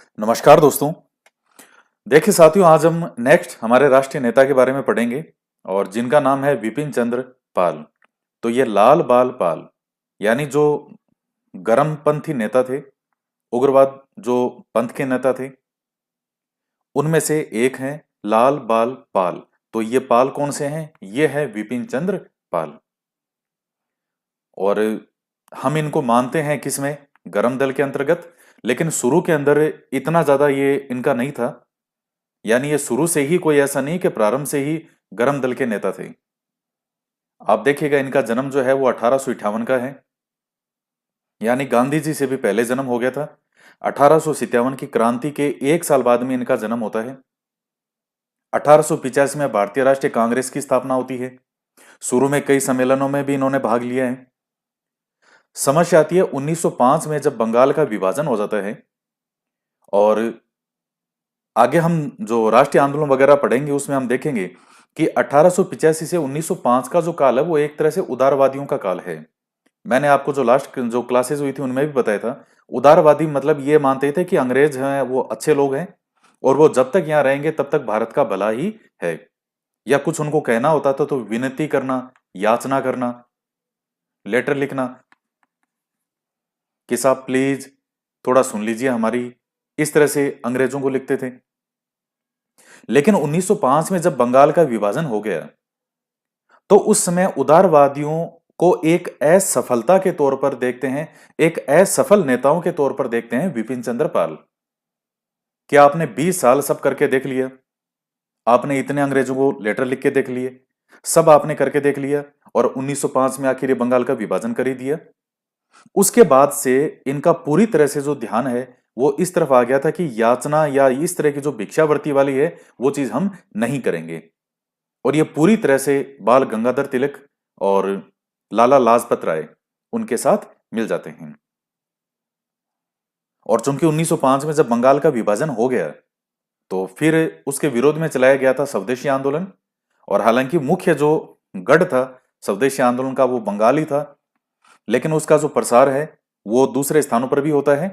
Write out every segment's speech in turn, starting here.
नमस्कार दोस्तों। देखिए साथियों, आज हम नेक्स्ट हमारे राष्ट्रीय नेता के बारे में पढ़ेंगे और जिनका नाम है विपिन चंद्र पाल। तो ये लाल बाल पाल यानी जो गर्मपंथी नेता थे, उग्रवाद जो पंथ के नेता थे, उनमें से एक हैं लाल बाल पाल। तो ये पाल कौन से हैं? ये है विपिन चंद्र पाल। और हम इनको मानते हैं किसमें? गरम दल के अंतर्गत। लेकिन शुरू के अंदर इतना ज्यादा ये इनका नहीं था, यानी ये शुरू से ही कोई ऐसा नहीं कि प्रारंभ से ही गरम दल के नेता थे। आप देखिएगा इनका जन्म जो है वो 1858 का है, यानी गांधी जी से भी पहले जन्म हो गया था। 1857 की क्रांति के एक साल बाद में इनका जन्म होता है। 1885 में भारतीय राष्ट्रीय कांग्रेस की स्थापना होती है। शुरू में कई सम्मेलनों में भी इन्होंने भाग लिया है। समस्या आती है 1905 में, जब बंगाल का विभाजन हो जाता है। और आगे हम जो राष्ट्रीय आंदोलन वगैरह पढ़ेंगे उसमें हम देखेंगे कि 1885 से 1905 का जो काल है वो एक तरह से उदारवादियों का काल है। मैंने आपको जो लास्ट जो क्लासेस हुई थी उनमें भी बताया था, उदारवादी मतलब ये मानते थे कि अंग्रेज हैं वो अच्छे लोग हैं और वो जब तक यहाँ रहेंगे तब तक भारत का भला ही है। या कुछ उनको कहना होता था तो विनती करना, याचना करना, लेटर लिखना कि साहब प्लीज थोड़ा सुन लीजिए हमारी, इस तरह से अंग्रेजों को लिखते थे। लेकिन 1905 में जब बंगाल का विभाजन हो गया तो उस समय उदारवादियों को एक असफलता के तौर पर देखते हैं, एक असफल नेताओं के तौर पर देखते हैं विपिन चंद्र पाल। क्या आपने 20 साल सब करके देख लिया? आपने इतने अंग्रेजों को लेटर लिख के देख लिए, सब आपने करके देख लिया और 1905 में आखिर ये बंगाल का विभाजन कर ही दिया। उसके बाद से इनका पूरी तरह से जो ध्यान है वो इस तरफ आ गया था कि याचना या इस तरह की जो भिक्षावृत्ति वाली है वो चीज हम नहीं करेंगे। और ये पूरी तरह से बाल गंगाधर तिलक और लाला लाजपत राय उनके साथ मिल जाते हैं। और चूंकि 1905 में जब बंगाल का विभाजन हो गया तो फिर उसके विरोध में चलाया गया था स्वदेशी आंदोलन। और हालांकि मुख्य जो गढ़ था स्वदेशी आंदोलन का वो बंगाली था, लेकिन उसका जो प्रसार है वो दूसरे स्थानों पर भी होता है।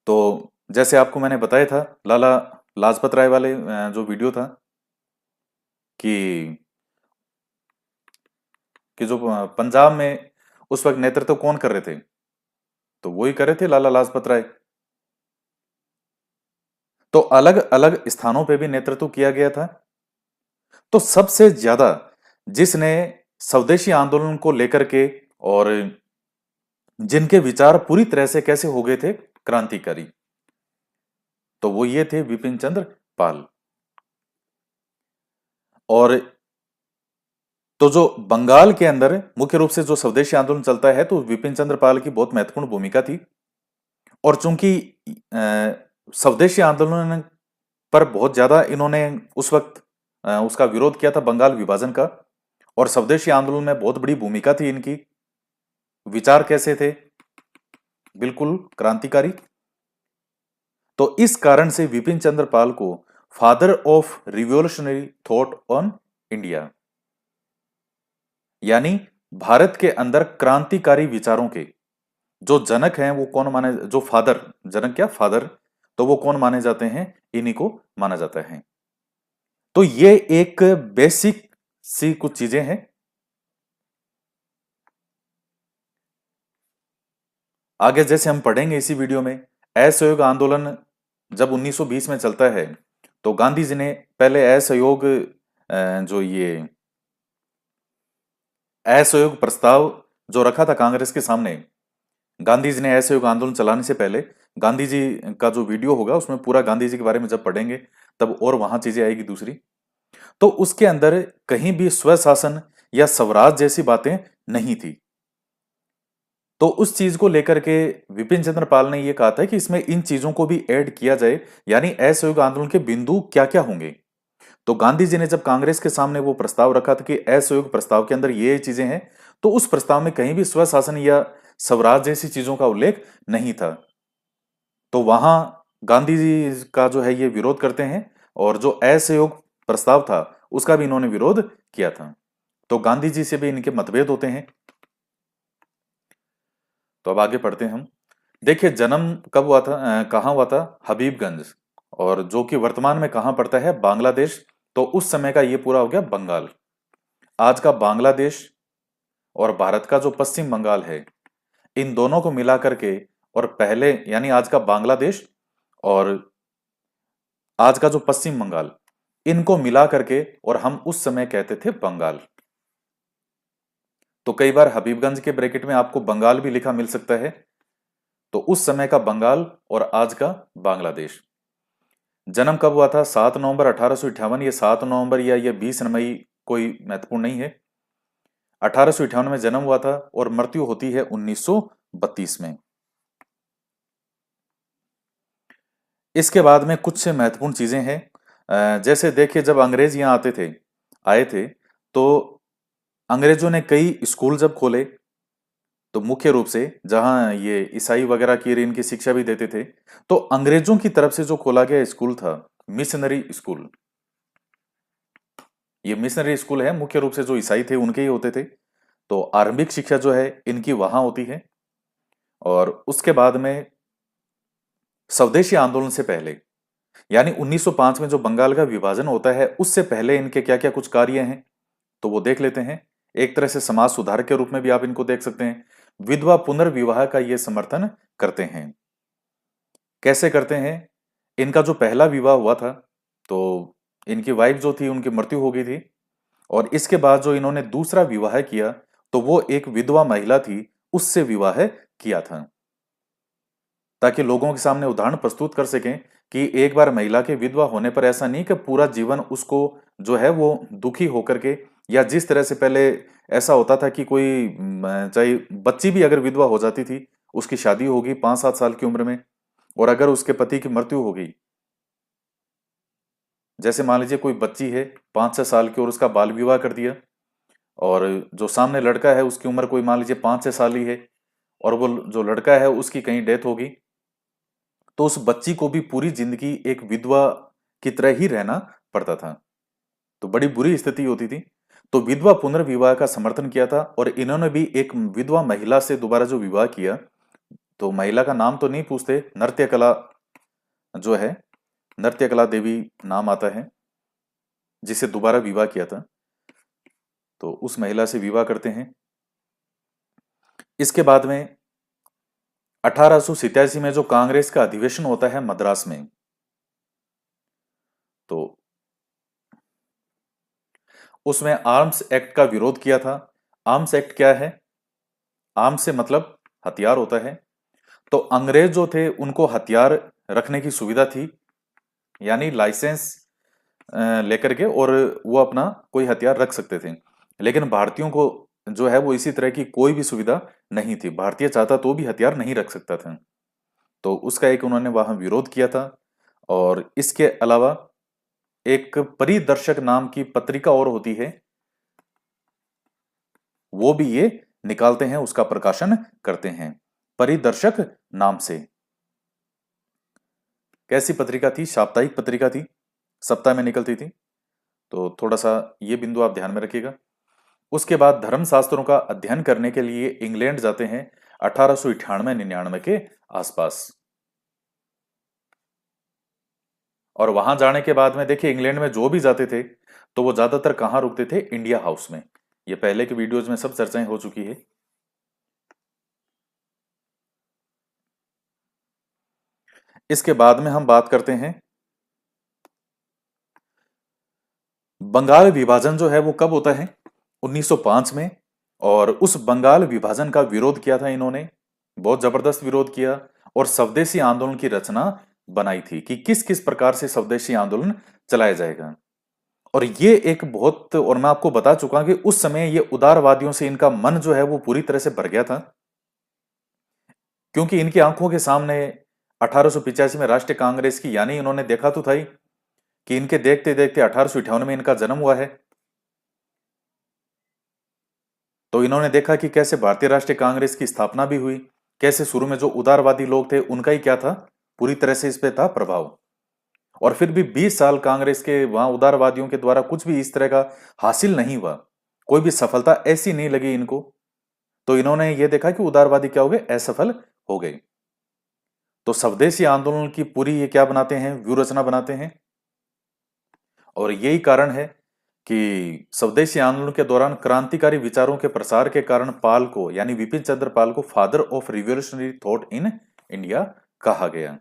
तो जैसे आपको मैंने बताया था लाला लाजपत राय वाले जो वीडियो था कि जो पंजाब में उस वक्त नेतृत्व कौन कर रहे थे, तो वही कर रहे थे लाला लाजपत राय। तो अलग अलग स्थानों पे भी नेतृत्व किया गया था। तो सबसे ज्यादा जिसने स्वदेशी आंदोलन को लेकर के और जिनके विचार पूरी तरह से कैसे हो गए थे क्रांतिकारी, तो वो ये थे विपिन चंद्र पाल। और तो जो बंगाल के अंदर मुख्य रूप से जो स्वदेशी आंदोलन चलता है तो विपिन चंद्र पाल की बहुत महत्वपूर्ण भूमिका थी। और चूंकि स्वदेशी आंदोलन पर बहुत ज्यादा इन्होंने उस वक्त उसका विरोध किया था, बंगाल विभाजन का, और स्वदेशी आंदोलन में बहुत बड़ी भूमिका थी इनकी। विचार कैसे थे? बिल्कुल क्रांतिकारी। तो इस कारण से विपिन चंद्र पाल को father of revolutionary thought on India, यानी भारत के अंदर क्रांतिकारी विचारों के जो जनक हैं वो कौन माने, जो फादर, जनक क्या फादर, तो वो कौन माने जाते हैं? इन्हीं को माना जाता है। तो ये एक बेसिक सी कुछ चीजें हैं। आगे जैसे हम पढ़ेंगे इसी वीडियो में, असहयोग आंदोलन जब 1920 में चलता है तो गांधी जी ने पहले असहयोग जो ये असहयोग प्रस्ताव जो रखा था कांग्रेस के सामने, गांधी जी ने असहयोग आंदोलन चलाने से पहले, गांधी जी का जो वीडियो होगा उसमें पूरा गांधी जी के बारे में जब पढ़ेंगे तब और वहां चीजें आएगी दूसरी। तो उसके अंदर कहीं भी स्वशासन या स्वराज जैसी बातें नहीं थी। तो उस चीज को लेकर के विपिन चंद्र पाल ने यह कहा था कि इसमें इन चीजों को भी ऐड किया जाए, यानी असहयोग आंदोलन के बिंदु क्या क्या होंगे। तो गांधी जी ने जब कांग्रेस के सामने वो प्रस्ताव रखा था कि असहयोग प्रस्ताव के अंदर ये चीजें हैं, तो उस प्रस्ताव में कहीं भी स्वशासन या स्वराज जैसी चीजों का उल्लेख नहीं था। तो वहां गांधी जी का जो है ये विरोध करते हैं और जो असहयोग प्रस्ताव था उसका भी इन्होंने विरोध किया था। तो गांधी जी से भी इनके मतभेद होते हैं। तो अब आगे पढ़ते हैं हम देखिए जन्म कब हुआ था, कहाँ हुआ था? हबीबगंज। और जो कि वर्तमान में कहाँ पड़ता है? बांग्लादेश। तो उस समय का ये पूरा हो गया बंगाल। आज का बांग्लादेश और भारत का जो पश्चिम बंगाल है, इन दोनों को मिला करके, और पहले यानी आज का बांग्लादेश और आज का जो पश्चिम बंगाल, इनको मिला करके और हम उस समय कहते थे बंगाल। तो कई बार हबीबगंज के ब्रैकेट में आपको बंगाल भी लिखा मिल सकता है। तो उस समय का बंगाल और आज का बांग्लादेश। जन्म कब हुआ था? 7 नवंबर 1858। ये 7 नवंबर या ये 20 मई कोई महत्वपूर्ण नहीं है। 1858 में जन्म हुआ था और मृत्यु होती है 1932 में। इसके बाद में कुछ महत्वपूर्ण चीजें हैं। जैसे देखिए, जब अंग्रेज यहाँ आए थे, तो अंग्रेजों ने कई स्कूल जब खोले, तो मुख्य रूप से जहां ये ईसाई वगैरह की इनकी शिक्षा भी देते थे, तो अंग्रेजों की तरफ से जो खोला गया स्कूल था, मिशनरी स्कूल। ये मिशनरी स्कूल है, मुख्य रूप से जो ईसाई थे उनके ही होते थे। तो आरंभिक शिक्षा जो है इनकी वहां होती है। और उसके बाद में स्वदेशी आंदोलन से पहले, यानी 1905 में जो बंगाल का विभाजन होता है, उससे पहले इनके क्या क्या कुछ कार्य हैं, तो वो देख लेते हैं। एक तरह से समाज सुधार के रूप में भी आप इनको देख सकते हैं। विधवा पुनर्विवाह का ये समर्थन करते हैं। कैसे करते हैं? इनका जो पहला विवाह हुआ था, तो इनकी वाइफ जो थी उनकी मृत्यु हो गई थी। और इसके बाद जो इन्होंने दूसरा विवाह किया, तो वो एक विधवा महिला थी, उससे विवाह किया था, ताकि लोगों के सामने उदाहरण प्रस्तुत कर सकें कि एक बार महिला के विधवा होने पर ऐसा नहीं कि पूरा जीवन उसको जो है वो दुखी होकर के, या जिस तरह से पहले ऐसा होता था कि कोई चाहे बच्ची भी अगर विधवा हो जाती थी, उसकी शादी होगी 5-7 साल की उम्र में, और अगर उसके पति की मृत्यु हो गई, जैसे मान लीजिए कोई बच्ची है 5-6 साल की और उसका बाल विवाह कर दिया, और जो सामने लड़का है उसकी उम्र कोई मान लीजिए 5-6 साल ही है, और वो जो लड़का है उसकी कहीं डेथ होगी, तो उस बच्ची को भी पूरी जिंदगी एक विधवा की तरह ही रहना पड़ता था। तो बड़ी बुरी स्थिति होती थी। तो विधवा पुनर्विवाह का समर्थन किया था, और इन्होंने भी एक विधवा महिला से दोबारा जो विवाह किया, तो महिला का नाम तो नहीं पूछते, नृत्य कला जो है, नृत्य कला देवी नाम आता है, जिसे दोबारा विवाह किया था, तो उस महिला से विवाह करते हैं। इसके बाद में 1887 में जो कांग्रेस का अधिवेशन होता है मद्रास में, तो उसमें आर्म्स एक्ट का विरोध किया था। आर्म्स एक्ट क्या है? आर्म्स से मतलब हथियार होता है। तो अंग्रेज जो थे उनको हथियार रखने की सुविधा थी, यानी लाइसेंस लेकर के, और वो अपना कोई हथियार रख सकते थे। लेकिन भारतीयों को जो है वो इसी तरह की कोई भी सुविधा नहीं थी। भारतीय चाहता तो भी हथियार नहीं रख सकता था। तो उसका एक उन्होंने वहां विरोध किया था। और इसके अलावा एक परिदर्शक नाम की पत्रिका और होती है, वो भी ये निकालते हैं, उसका प्रकाशन करते हैं परिदर्शक नाम से। कैसी पत्रिका थी? साप्ताहिक पत्रिका थी, सप्ताह में निकलती थी। तो थोड़ा सा ये बिंदु आप ध्यान में रखिएगा। उसके बाद धर्मशास्त्रों का अध्ययन करने के लिए इंग्लैंड जाते हैं 1898-99 के आसपास। और वहां जाने के बाद में देखिए, इंग्लैंड में जो भी जाते थे, तो वो ज्यादातर कहाँ रुकते थे? इंडिया हाउस में। ये पहले के वीडियोज में सब चर्चाएं हो चुकी है। इसके बाद में हम बात करते हैं, बंगाल विभाजन जो है वो कब होता है? 1905 में। और उस बंगाल विभाजन का विरोध किया था इन्होंने, बहुत जबरदस्त विरोध किया, और स्वदेशी आंदोलन की रचना बनाई थी कि किस किस प्रकार से स्वदेशी आंदोलन चलाया जाएगा। और ये एक बहुत, और मैं आपको बता चुका हूं कि उस समय ये उदारवादियों से इनका मन जो है वो पूरी तरह से भर गया था, क्योंकि इनकी आंखों के सामने 1885 में राष्ट्रीय कांग्रेस की, यानी इन्होंने देखा तो था ही कि इनके देखते देखते 1858 में इनका जन्म हुआ है। तो इन्होंने देखा कि कैसे भारतीय राष्ट्रीय कांग्रेस की स्थापना भी हुई, कैसे शुरू में जो उदारवादी लोग थे उनका ही क्या था, पूरी तरह से इस पे था प्रभाव। और फिर भी 20 साल कांग्रेस के वहां उदारवादियों के द्वारा कुछ भी इस तरह का हासिल नहीं हुआ, कोई भी सफलता ऐसी नहीं लगी इनको। तो इन्होंने ये देखा कि उदारवादी क्या हो गए? असफल हो गए। तो स्वदेशी आंदोलन की पूरी ये क्या बनाते हैं, व्यू रचना बनाते हैं। और यही कारण है कि स्वदेशी आंदोलन के दौरान क्रांतिकारी विचारों के प्रसार के कारण पाल को, यानी विपिन चंद्र पाल को father of revolutionary thought in India कहा गया।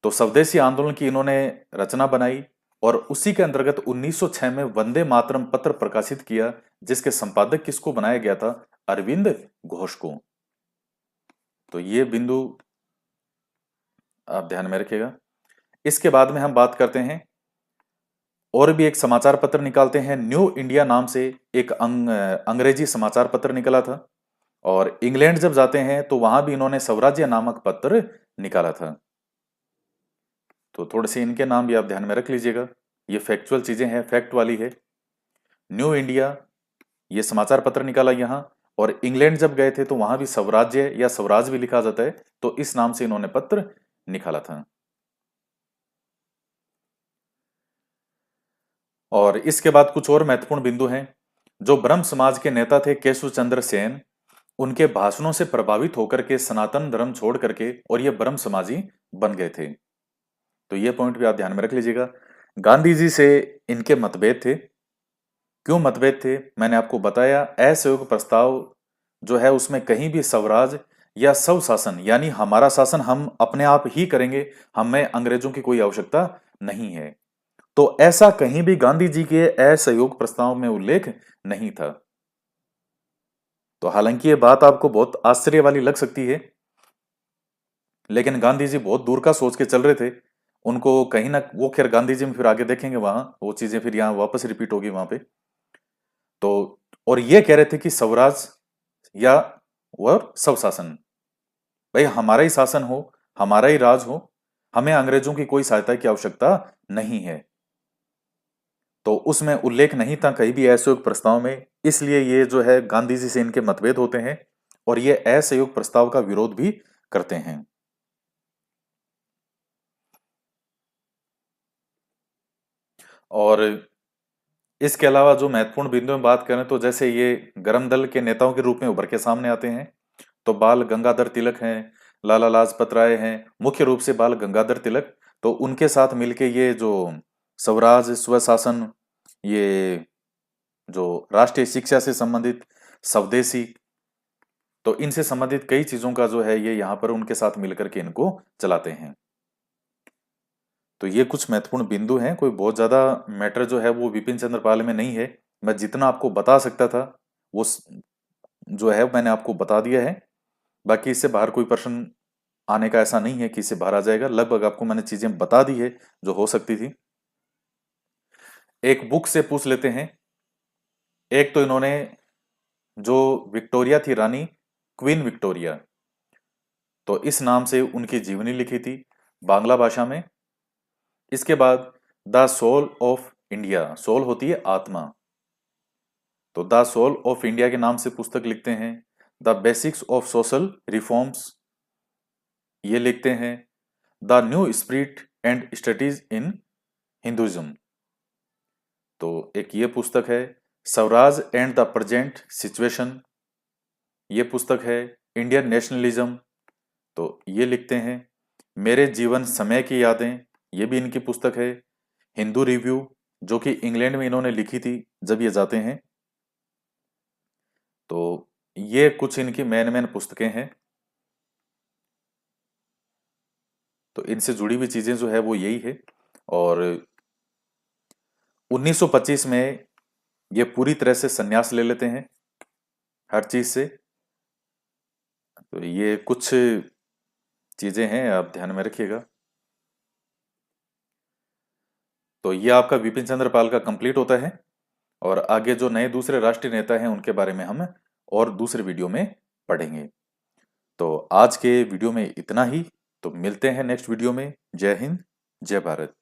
तो स्वदेशी आंदोलन की इन्होंने रचना बनाई और उसी के अंतर्गत 1906 में वंदे मातरम पत्र प्रकाशित किया, जिसके संपादक किसको बनाया गया था, अरविंद घोष को। तो ये बिंदु आप ध्यान में रखिएगा। इसके बाद में हम बात करते हैं, और भी एक समाचार पत्र निकालते हैं, न्यू इंडिया नाम से एक अंग्रेजी समाचार पत्र निकला था। और इंग्लैंड जब जाते हैं तो वहां भी इन्होंने स्वराज्य नामक पत्र निकाला था। तो थोड़े से इनके नाम भी आप ध्यान में रख लीजिएगा, ये फैक्चुअल चीजें हैं, फैक्ट वाली है। न्यू इंडिया ये समाचार पत्र निकाला यहां, और इंग्लैंड जब गए थे तो वहां भी स्वराज्य या स्वराज भी लिखा जाता है, तो इस नाम से इन्होंने पत्र निकाला था। और इसके बाद कुछ और महत्वपूर्ण बिंदु हैं। जो ब्रह्म समाज के नेता थे केशव चंद्र सेन, उनके भाषणों से प्रभावित होकर के सनातन धर्म छोड़ करके और ये ब्रह्म समाजी बन गए थे। तो ये पॉइंट भी आप ध्यान में रख लीजिएगा। गांधी जी से इनके मतभेद थे। क्यों मतभेद थे, मैंने आपको बताया, असहयोग प्रस्ताव जो है उसमें कहीं भी स्वराज या स्वशासन, यानी हमारा शासन हम अपने आप ही करेंगे, हमें अंग्रेजों की कोई आवश्यकता नहीं है, तो ऐसा कहीं भी गांधी जी के असहयोग प्रस्ताव में उल्लेख नहीं था। तो हालांकि ये बात आपको बहुत आश्चर्य वाली लग सकती है, लेकिन गांधी जी बहुत दूर का सोच के चल रहे थे। उनको कहीं ना, वो खैर गांधी जी में फिर आगे देखेंगे, वहां वो चीजें फिर यहाँ वापस रिपीट होगी वहां पे। तो और ये कह रहे थे कि स्वराज या और स्वशासन, भाई हमारा ही शासन हो, हमारा ही राज हो, हमें अंग्रेजों की कोई सहायता की आवश्यकता नहीं है। तो उसमें उल्लेख नहीं था कहीं भी असहयोग प्रस्ताव में, इसलिए ये जो है गांधी जी से इनके मतभेद होते हैं और ये असहयोग प्रस्ताव का विरोध भी करते हैं। और इसके अलावा जो महत्वपूर्ण बिंदु में बात करें तो जैसे ये गरम दल के नेताओं के रूप में उभर के सामने आते हैं, तो बाल गंगाधर तिलक हैं, लाला लाजपत राय हैं, मुख्य रूप से बाल गंगाधर तिलक। तो उनके साथ मिलके ये जो स्वराज, स्वशासन, ये जो राष्ट्रीय शिक्षा से संबंधित, स्वदेशी, तो इनसे संबंधित कई चीजों का जो है ये यहाँ पर उनके साथ मिलकर के इनको चलाते हैं। तो ये कुछ महत्वपूर्ण बिंदु हैं। कोई बहुत ज्यादा मैटर जो है वो विपिन चंद्र पाल में नहीं है। मैं जितना आपको बता सकता था वो जो है मैंने आपको बता दिया है। बाकी इससे बाहर कोई प्रश्न आने का ऐसा नहीं है कि इससे बाहर आ जाएगा। लगभग आपको मैंने चीजें बता दी है जो हो सकती थी। एक बुक से पूछ लेते हैं। एक तो इन्होंने जो विक्टोरिया थी, रानी क्वीन विक्टोरिया, तो इस नाम से उनकी जीवनी लिखी थी बांग्ला भाषा में। इसके बाद the soul of India, soul होती है आत्मा, तो द सोल ऑफ इंडिया के नाम से पुस्तक लिखते हैं। The basics of social reforms ये लिखते हैं। The new spirit and studies in Hinduism, तो एक ये पुस्तक है। Swaraj and the present situation ये पुस्तक है। इंडियन नेशनलिज्म, तो ये लिखते हैं। मेरे जीवन समय की यादें ये भी इनकी पुस्तक है। हिंदू रिव्यू जो कि इंग्लैंड में इन्होंने लिखी थी जब ये जाते हैं। तो ये कुछ इनकी मेन मेन पुस्तकें हैं। तो इनसे जुड़ी हुई चीजें जो है वो यही है। और 1925 में ये पूरी तरह से संन्यास ले लेते हैं हर चीज से। तो ये कुछ चीजें हैं, आप ध्यान में रखिएगा। तो ये आपका विपिन चंद्र पाल का कंप्लीट होता है। और आगे जो नए दूसरे राष्ट्रीय नेता हैं उनके बारे में हम और दूसरे वीडियो में पढ़ेंगे। तो आज के वीडियो में इतना ही। तो मिलते हैं नेक्स्ट वीडियो में। जय हिंद, जय भारत।